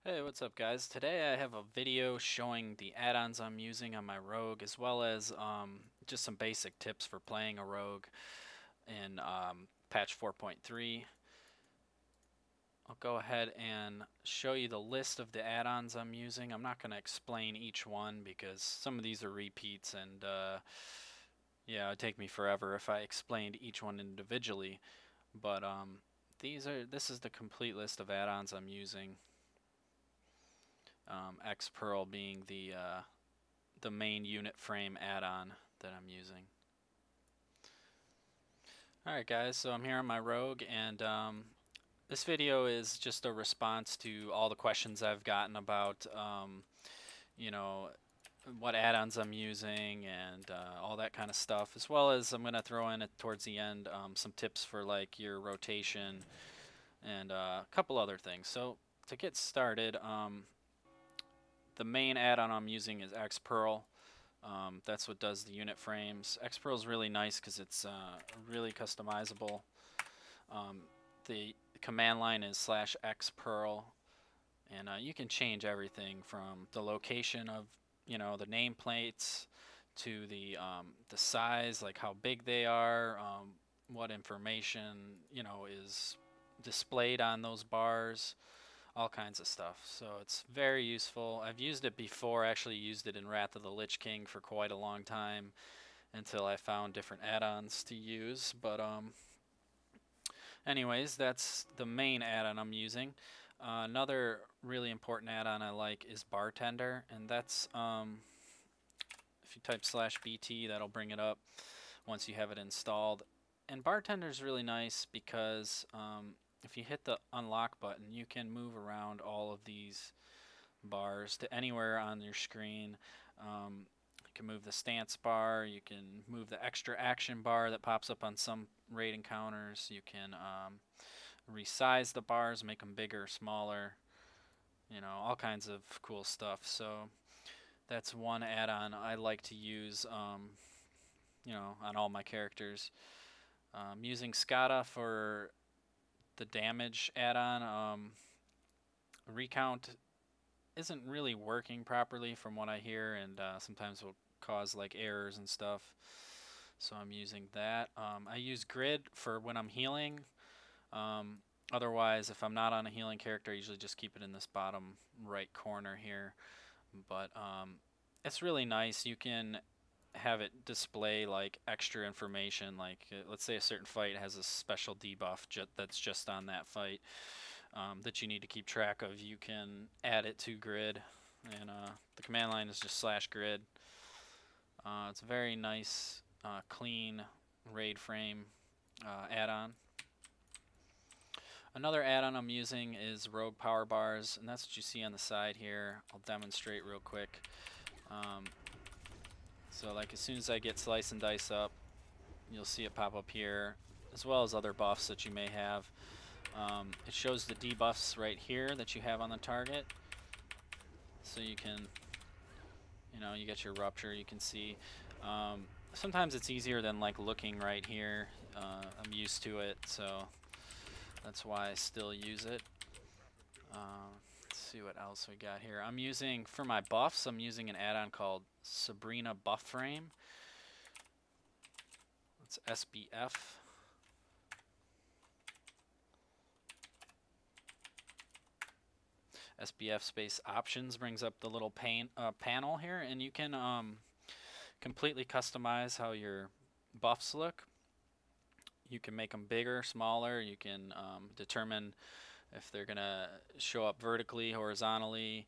Hey, what's up guys? Today I have a video showing the add-ons I'm using on my rogue as well as just some basic tips for playing a rogue in patch 4.3. I'll go ahead and show you the list of the add-ons I'm using. I'm not going to explain each one because some of these are repeats and yeah, it would take me forever if I explained each one individually. But this is the complete list of add-ons I'm using. X Pearl being the main unit frame add-on that I'm using. Alright guys, so I'm here on my rogue and this video is just a response to all the questions I've gotten about you know, what add-ons I'm using and all that kind of stuff, as well as I'm going to throw in towards the end some tips for like your rotation and a couple other things. So to get started, the main add-on I'm using is X Pearl. That's what does the unit frames. X Pearl is really nice because it's really customizable. The command line is /X Pearl, and you can change everything from the location of the nameplates to the size, like how big they are, what information is displayed on those bars, all kinds of stuff. So it's very useful. I've used it before. I actually used it in Wrath of the Lich King for quite a long time until I found different add-ons to use. But anyways, that's the main add-on I'm using. Another really important add-on I like is Bartender, and that's if you type /BT, that'll bring it up once you have it installed. And Bartender is really nice because if you hit the unlock button, you can move around all of these bars to anywhere on your screen. You can move the stance bar, you can move the extra action bar that pops up on some raid encounters, you can resize the bars, make them bigger, smaller, all kinds of cool stuff. So that's one add-on I like to use on all my characters. Using Cata for the damage add-on. Recount isn't really working properly from what I hear, and sometimes will cause like errors and stuff, so I'm using that. I use grid for when I'm healing. Otherwise, if I'm not on a healing character, I usually just keep it in this bottom right corner here, but it's really nice. You can have it display like extra information, like let's say a certain fight has a special debuff that's just on that fight that you need to keep track of. You can add it to grid, and the command line is just /grid. It's a very nice clean raid frame add-on. Another add-on I'm using is rogue power bars, and that's what you see on the side here. I'll demonstrate real quick. So like as soon as I get slice and dice up, you'll see it pop up here, as well as other buffs that you may have. It shows the debuffs right here that you have on the target. So you can, you get your rupture, you can see. Sometimes it's easier than like looking right here. I'm used to it, so that's why I still use it. Let's see what else we got here. I'm using, for my buffs, I'm using an add-on called Sabrina Buff Frame. It's SBF. SBF space options brings up the little panel here, and you can completely customize how your buffs look. You can make them bigger, smaller. You can determine if they're gonna show up vertically, horizontally.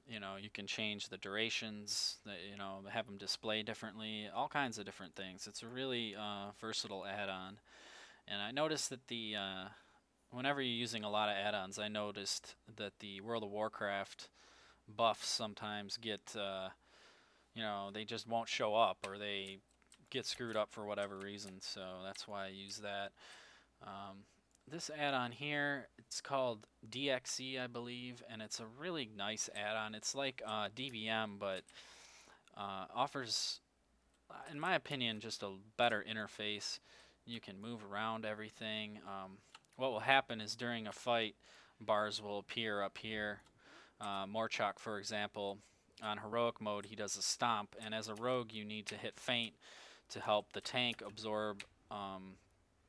You can change the durations, have them display differently, all kinds of different things. It's a really versatile add-on. And I noticed that whenever you're using a lot of add-ons, I noticed that the World of Warcraft buffs sometimes get, they just won't show up, or they get screwed up for whatever reason, so that's why I use that. This add-on here, it's called DXE, I believe, and it's a really nice add-on. It's like DBM, but offers, in my opinion, just a better interface. You can move around everything. What will happen is during a fight, bars will appear up here. Morchok, for example, on heroic mode, he does a stomp, and as a rogue, you need to hit feint to help the tank absorb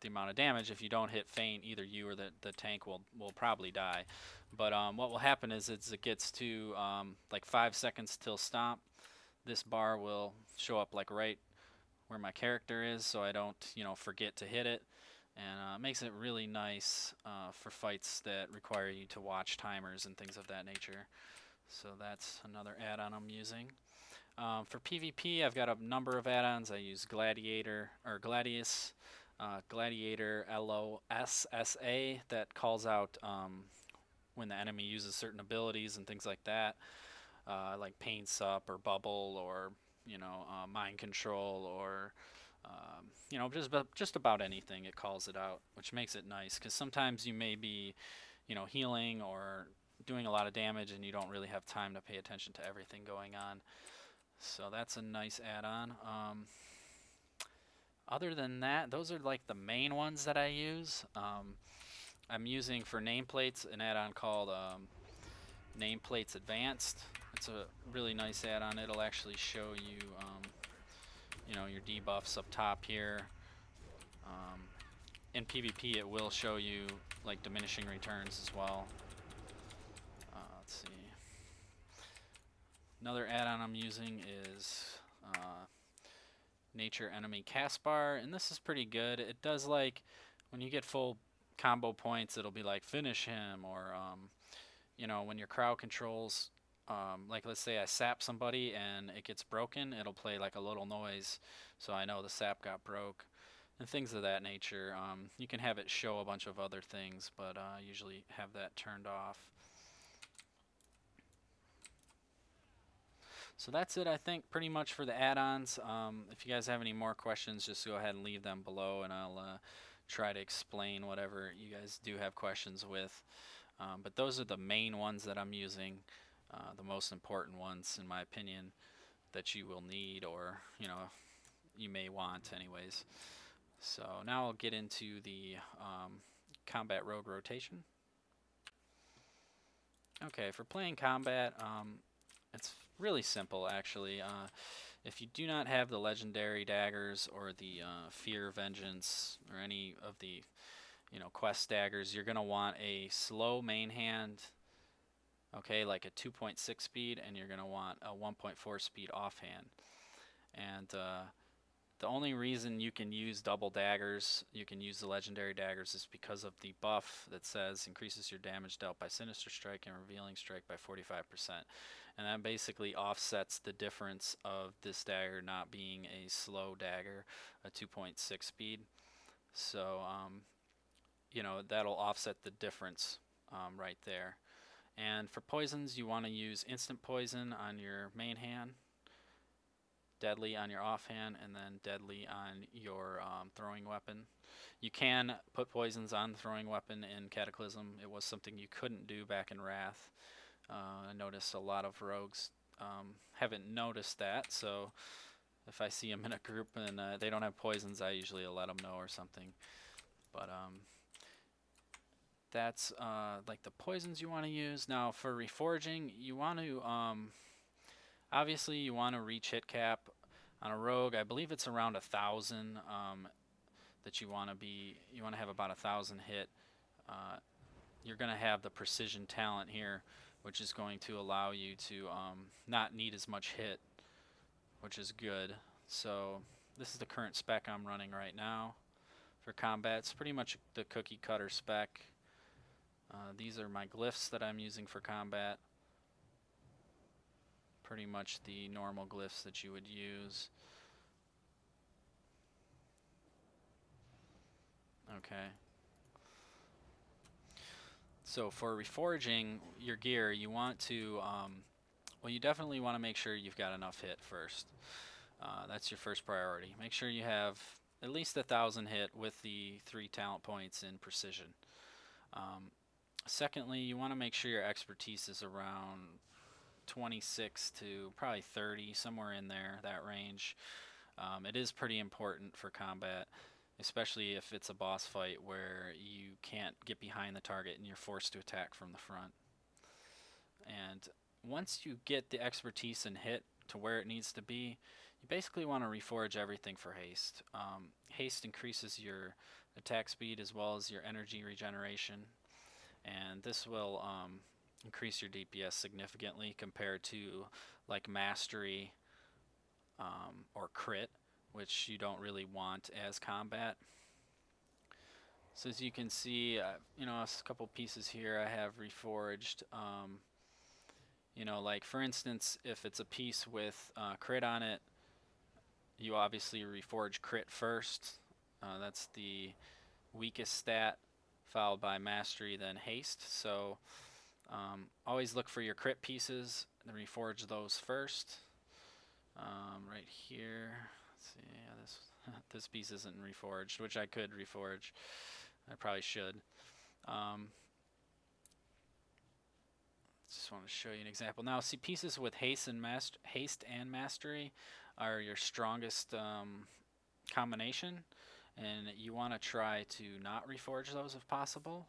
the amount of damage. If you don't hit feint, either you or the tank will probably die. But what will happen is as it gets to like 5 seconds till stomp, this bar will show up like right where my character is, so I don't, you know, forget to hit it, and makes it really nice for fights that require you to watch timers and things of that nature. So that's another add-on I'm using. For PvP, I've got a number of add-ons. I use Gladiator or Gladius, Gladiator LOSSA that calls out when the enemy uses certain abilities and things like that, like Pain Sup or Bubble or, you know, Mind Control or you know, just about anything. It calls it out, which makes it nice because sometimes you may be, you know, healing or doing a lot of damage and you don't really have time to pay attention to everything going on. So that's a nice add-on. Other than that, those are like the main ones that I use. I'm using for nameplates an add-on called Nameplates Advanced. It's a really nice add-on. It'll actually show you, you know, your debuffs up top here. In PvP, it will show you like diminishing returns as well. Let's see. Another add-on I'm using is Nature Enemy Castbar, and this is pretty good. It does, like, when you get full combo points, it'll be like finish him, or you know, when your crowd controls, like let's say I sap somebody and it gets broken, it'll play like a little noise, so I know the sap got broke, and things of that nature. You can have it show a bunch of other things, but I usually have that turned off. So that's it, I think, pretty much for the add-ons. If you guys have any more questions, just go ahead and leave them below, and I'll try to explain whatever you guys do have questions with. But those are the main ones that I'm using, the most important ones, in my opinion, that you will need, or, you know, you may want anyways. So now I'll get into the combat rogue rotation. Okay, for playing combat, it's really simple, actually. If you do not have the legendary daggers or the fear, vengeance, or any of the, you know, quest daggers, you're gonna want a slow main hand, okay, like a 2.6 speed, and you're gonna want a 1.4 speed offhand. And the only reason you can use double daggers, you can use the legendary daggers, is because of the buff that says increases your damage dealt by Sinister Strike and Revealing Strike by 45%. And that basically offsets the difference of this dagger not being a slow dagger, a 2.6 speed. So, you know, that'll offset the difference right there. And for poisons, you want to use instant poison on your main hand, deadly on your offhand, and then deadly on your throwing weapon. You can put poisons on the throwing weapon in Cataclysm. It was something you couldn't do back in Wrath. I noticed a lot of rogues haven't noticed that, so if I see them in a group and they don't have poisons, I usually let them know or something. But that's like the poisons you want to use. Now for reforging, you want to obviously you want to reach hit cap on a rogue. I believe it's around 1,000 that you want to be. You want to have about 1,000 hit. You're going to have the precision talent here, which is going to allow you to not need as much hit, which is good. So this is the current spec I'm running right now for combat. It's pretty much the cookie cutter spec. These are my glyphs that I'm using for combat. Pretty much the normal glyphs that you would use. Okay. So for reforging your gear, you want to, well, you definitely want to make sure you've got enough hit first. That's your first priority. Make sure you have at least 1,000 hit with the 3 talent points in precision. Secondly, you want to make sure your expertise is around 26 to probably 30, somewhere in there, that range. It is pretty important for combat. especially if it's a boss fight where you can't get behind the target and you're forced to attack from the front. And once you get the expertise and hit to where it needs to be, you basically want to reforge everything for haste. Haste increases your attack speed as well as your energy regeneration, and this will increase your DPS significantly compared to like mastery or crit, which you don't really want as combat. So as you can see, you know, a couple pieces here I have reforged. You know, like for instance, if it's a piece with crit on it, you obviously reforge crit first. That's the weakest stat, followed by mastery, then haste. So always look for your crit pieces and reforge those first. Right here, let's see, yeah, this piece isn't reforged, which I could reforge. I probably should. Just want to show you an example. Now, see, pieces with haste and mastery are your strongest combination, and you want to try to not reforge those if possible.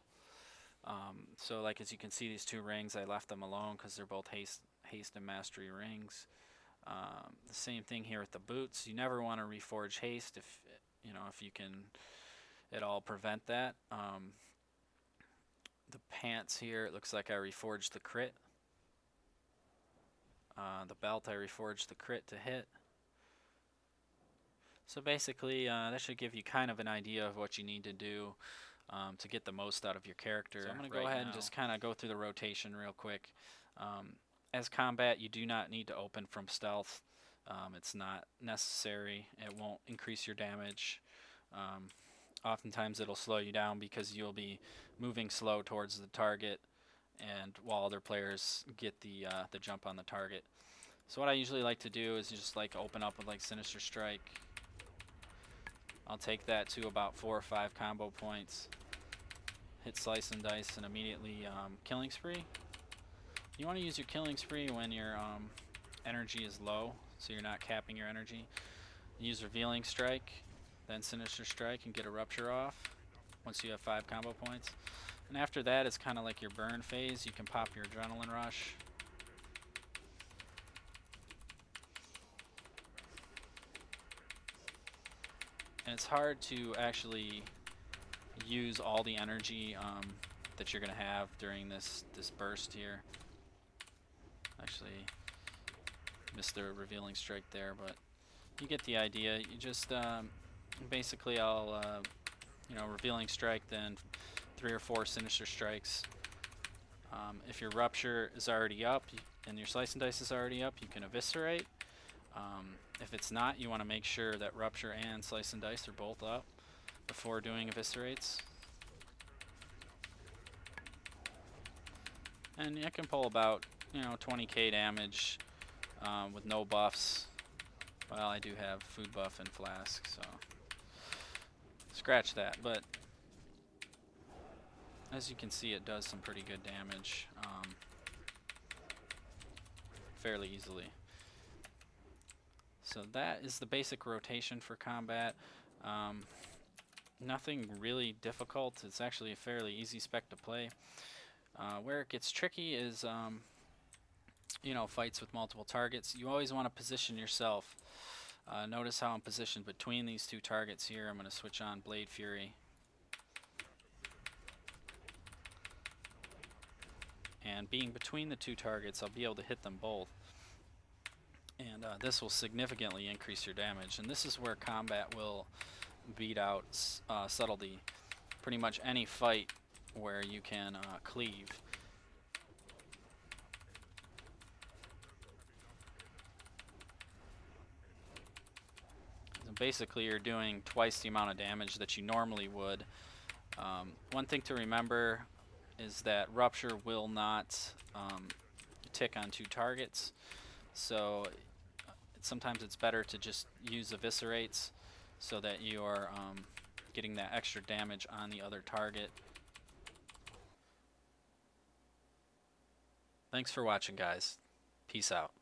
So, like as you can see, these two rings, I left them alone because they're both haste and mastery rings. The same thing here with the boots. You never want to reforge haste if you can at all prevent that. The pants here, it looks like I reforged the crit. The belt, I reforged the crit to hit. So basically, that should give you kind of an idea of what you need to do to get the most out of your character. So I'm going to go ahead and just kind of go through the rotation real quick. As combat, you do not need to open from stealth. It's not necessary. It won't increase your damage. Oftentimes it'll slow you down because you'll be moving slow towards the target, and while other players get the jump on the target. So what I usually like to do is just like open up with like Sinister Strike. I'll take that to about 4 or 5 combo points, hit Slice and Dice, and immediately Killing Spree. You want to use your Killing Spree when your energy is low, so you're not capping your energy. Use Revealing Strike, then Sinister Strike, and get a Rupture off once you have 5 combo points. And after that, it's kind of like your burn phase. You can pop your Adrenaline Rush. And it's hard to actually use all the energy that you're going to have during this burst here. Actually, missed the Revealing Strike there, but you get the idea. You just basically I'll Revealing Strike, then 3 or 4 Sinister Strikes. If your Rupture is already up and your Slice and Dice is already up, you can Eviscerate. If it's not, you want to make sure that Rupture and Slice and Dice are both up before doing Eviscerates. And you can pull about 20k damage with no buffs. Well, I do have food buff and flask, so scratch that. But as you can see, it does some pretty good damage fairly easily. So that is the basic rotation for combat. Nothing really difficult. It's actually a fairly easy spec to play. Where it gets tricky is fights with multiple targets. You always want to position yourself. Notice how I'm positioned between these 2 targets here. I'm going to switch on Blade Fury. And being between the 2 targets, I'll be able to hit them both. And this will significantly increase your damage. And this is where combat will beat out Subtlety. Pretty much any fight where you can cleave. So basically, you're doing twice the amount of damage that you normally would. One thing to remember is that Rupture will not tick on 2 targets. So sometimes it's better to just use Eviscerates so that you are getting that extra damage on the other target. Thanks for watching, guys. Peace out.